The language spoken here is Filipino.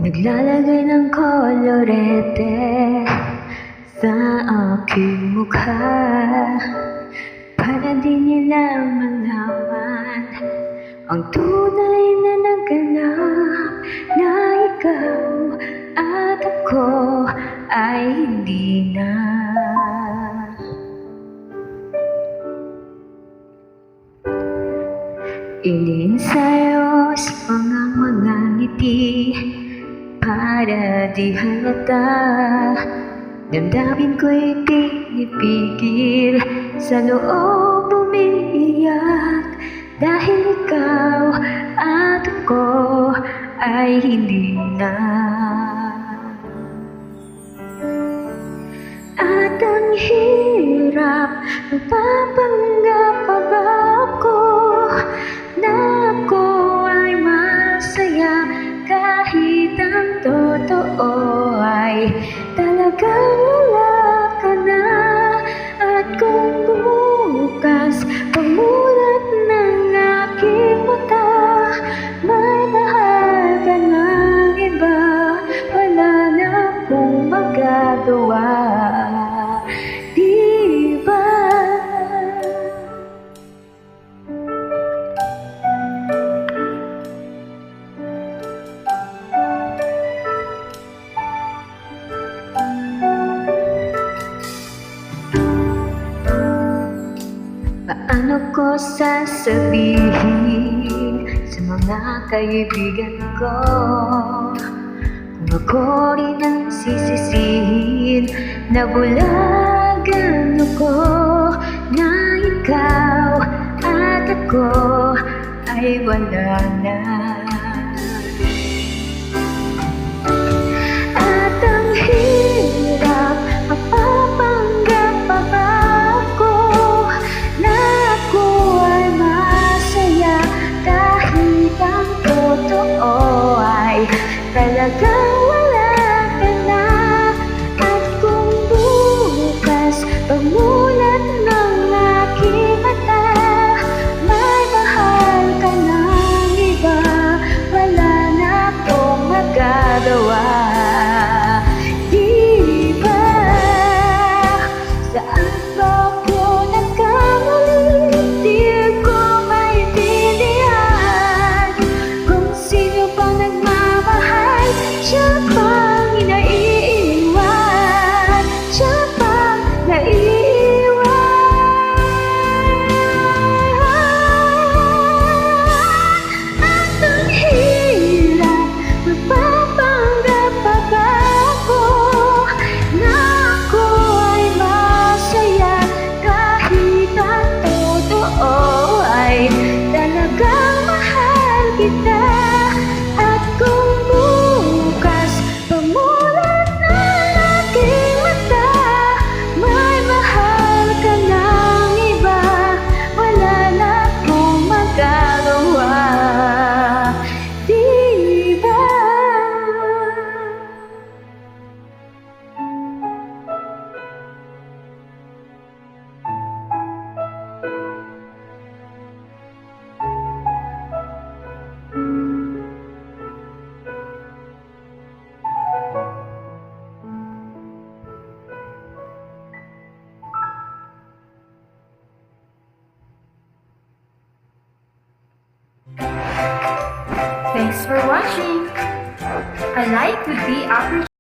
Naglalagay ng kolorete sa aking mukha para di nila malaman ang tunay na naganap, na ikaw at ako ay hindi na. Iniensayo sa mga ngiti para di halata. Damdamin ko'y pinipigil, sa loob umiiyak, dahil ikaw at ako ay hindi na. At ang hirap, magpapanggap pa ba ako na ako ay masaya, kahit ang totoo ay talagang wala ka na. At kung bukas pagmulat ng aking mata, may mahal ka ng iba, wala na akong magagawa, di ba? Paano ko sasabihin sa mga kaibigan ko kung ako rin ang sisisihin? Nabulagan ako na ikaw at ako ay wala na. At ang hirap, mapapanggap pa ba ako na ako ay masaya, kahit ang totoo ay talagang wala ka na. At kung bukas pagmulat ng aking mata, may mahal ka ng iba, wala na akong magagawa, di ba? Saan ba ako nagkamali? Di ko maintindihan kung sino pang nagmamahal, siya pang naiiwan, siya pang naiiwan. At ang hirap, magpapanggap pa ba ako na ako ay masaya, kahit ang totoo ay talagang mahal kita. At kung bukas pagmulat ng aking mata, may mahal ka ng iba, wala na akong magagawa, di ba? Thanks for watching. I like to be appreciated.